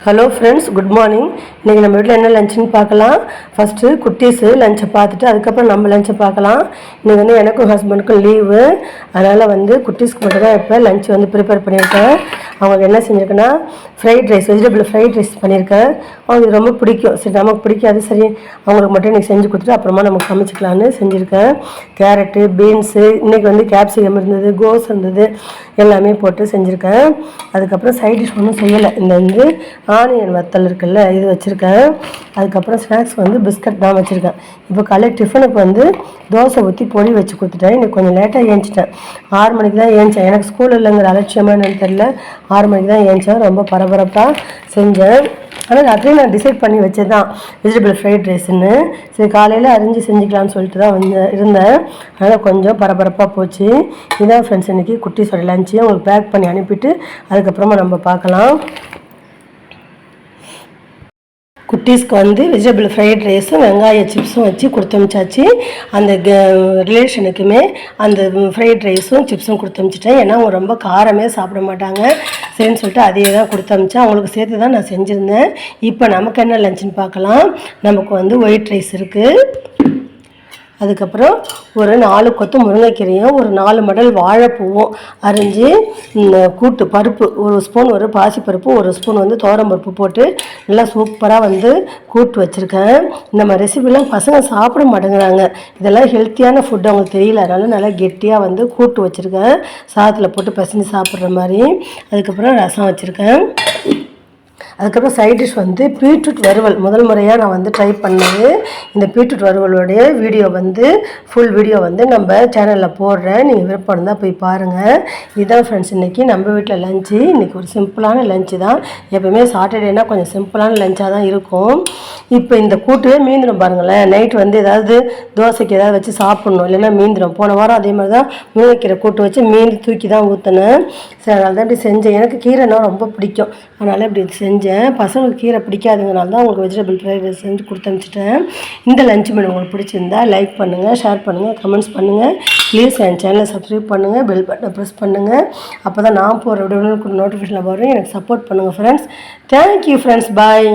Hello friends, good morning. இன்றைக்கி நம்ம வீட்டில் என்ன லஞ்சுன்னு பார்க்கலாம். ஃபஸ்ட்டு குட்டீஸு லஞ்சை பார்த்துட்டு அதுக்கப்புறம் நம்ம லஞ்சை பார்க்கலாம். இன்றைக்கி வந்து எனக்கும் ஹஸ்பண்டுக்கும் லீவு, அதனால் குட்டீஸ்க்கு மட்டும் தான் இப்போ லஞ்ச் ப்ரிப்பேர் பண்ணியிருக்கேன். அவங்களுக்கு என்ன செஞ்சுருக்கேன்னா fried rice, vegetable fried rice பண்ணியிருக்கேன். அவங்களுக்கு ரொம்ப பிடிக்கும். சரி, நமக்கு பிடிக்காது, சரி அவங்களுக்கு மட்டும் இன்றைக்கி செஞ்சு கொடுத்துட்டு அப்புறமா நமக்கு சமைச்சிக்கலான்னு செஞ்சுருக்கேன். கேரட்டு, பீன்ஸு, இன்றைக்கி கேப்சிகம் இருந்தது, கோஸ் இருந்தது, எல்லாமே போட்டு செஞ்சுருக்கேன். அதுக்கப்புறம் சைட் டிஷ் ஒன்றும் செய்யலை. இந்த ஆனியன் வத்தல் இருக்குல்ல, இது வச்சுருக்கேன். அதுக்கப்புறம் ஸ்நாக்ஸ் பிஸ்கட் தான் வச்சுருக்கேன். இப்போ காலையில் டிஃபனுக்கு தோசை ஊற்றி பொடி வச்சு கொடுத்துட்டேன். இன்றைக்கி கொஞ்சம் லேட்டாக ஏஞ்சிட்டேன். 6 மணிக்கு தான் ஏஞ்சேன். எனக்கு ஸ்கூல் இல்லைங்கிற அலட்சியமாக என்னன்னு தெரியல, 6 மணிக்கு தான் ஏஞ்சேன். ரொம்ப பரபரப்பாக செஞ்சேன். ஆனால் ராத்திரியும் நான் டிசைட் பண்ணி வச்சது தான் வெஜிடபிள் ஃப்ரைட் ரைஸ்ன்னு. சரி, காலையில் அரிஞ்சு செஞ்சுக்கலான்னு சொல்லிட்டு தான் இருந்தேன். அதனால் கொஞ்சம் பரபரப்பாக போச்சு. இதான் ஃப்ரெண்ட்ஸ் இன்றைக்கி குட்டீஸோட லஞ்சையும் உங்களுக்கு பேக் பண்ணி அனுப்பிட்டு அதுக்கப்புறமா நம்ம பார்க்கலாம். குட்டீஸ்க்கு வெஜிடபிள் ஃப்ரைட் ரைஸும் வெங்காய சிப்ஸும் வச்சு கொடுத்தமிச்சாச்சு. அந்த ரிலேஷனுக்குமே அந்த ஃப்ரைட் ரைஸும் சிப்ஸும் கொடுத்தமிச்சிட்டேன். ஏன்னா அவங்க ரொம்ப காரமே சாப்பிட மாட்டாங்க. சரின்னு சொல்லிட்டு அதையே தான் கொடுத்தமிச்சேன். அவங்களுக்கு சேர்த்து தான் நான் செஞ்சுருந்தேன். இப்போ நமக்கு என்ன லஞ்சுன்னு பார்க்கலாம். நமக்கு ஒயிட் ரைஸ் இருக்குது. அதுக்கப்புறம் ஒரு 4 கொத்து முருங்கைக்கீரையும் ஒரு 4 மடல் வாழைப்பூவும் அரிஞ்சு கூட்டு பருப்பு, ஒரு ஸ்பூன் பாசிப்பருப்பு, ஒரு ஸ்பூன் துவரம்பருப்பு போட்டு நல்லா சூப்பராக கூட்டு வச்சுருக்கேன். நம்ம ரெசிபிலாம் பசங்க சாப்பிட மாட்டேங்கிறாங்க. இதெல்லாம் ஹெல்த்தியான ஃபுட் அவங்களுக்கு தெரியல, அதனால நல்லா கெட்டியாக கூட்டு வச்சுருக்கேன், சாதத்தில் போட்டு பசஞ்சு சாப்பிட்ற மாதிரி. அதுக்கப்புறம் ரசம் வச்சுருக்கேன். அதுக்கப்புறம் சைட் டிஷ் பீட்ரூட் வறுவல். முதல் முறையாக நான் ட்ரை பண்ணது. இந்த பீட்ரூட் வறுவலுடைய வீடியோ ஃபுல் வீடியோ நம்ம சேனலில் போடுறேன். நீங்கள் விருப்பம் இருந்தால் போய் பாருங்கள். இதுதான் ஃப்ரெண்ட்ஸ் இன்றைக்கி நம்ம வீட்டில் லஞ்சு. இன்றைக்கி ஒரு சிம்பிளான லஞ்சு தான். எப்போயுமே சாட்டர்டேனா கொஞ்சம் சிம்பிளான லஞ்சாக தான் இருக்கும். இப்போ இந்த கூட்டுவே மீந்திரம் பாருங்களேன். நைட் ஏதாவது தோசைக்கு ஏதாவது வச்சு சாப்பிட்ணும், இல்லைன்னா மீந்திரம். போன வாரம் அதே மாதிரி தான் முருங்கைக்கீரை கூட்டு வச்சு மீந்து தூக்கி தான் ஊற்றினேன். சரி, அதனால தான் இப்படி செஞ்சேன். எனக்கு கீரைனா ரொம்ப பிடிக்கும், அதனால் இப்படி செஞ்சேன். பசங்களுக்கு கீரை பிடிக்காதுங்கனால தான் உங்களுக்கு வெஜிடபிள் ஃப்ரைட் ரைஸ் செஞ்சு கொடுத்து அனுப்பிச்சிட்டேன். இந்த லஞ்ச் மெனு உங்களுக்கு பிடிச்சிருந்தா லைக் பண்ணுங்கள், ஷேர் பண்ணுங்கள், கமெண்ட்ஸ் பண்ணுங்கள். ப்ளீஸ் என் சேனலை சப்ஸ்கிரைப் பண்ணுங்கள், பெல் பட்டனை ப்ரெஸ் பண்ணுங்கள். அப்போ தான் நான் போகிற நோட்டிஃபிகேஷனில் வரும். எனக்கு சப்போர்ட் பண்ணுங்கள் ஃப்ரெண்ட்ஸ். Thank you friends. பாய்.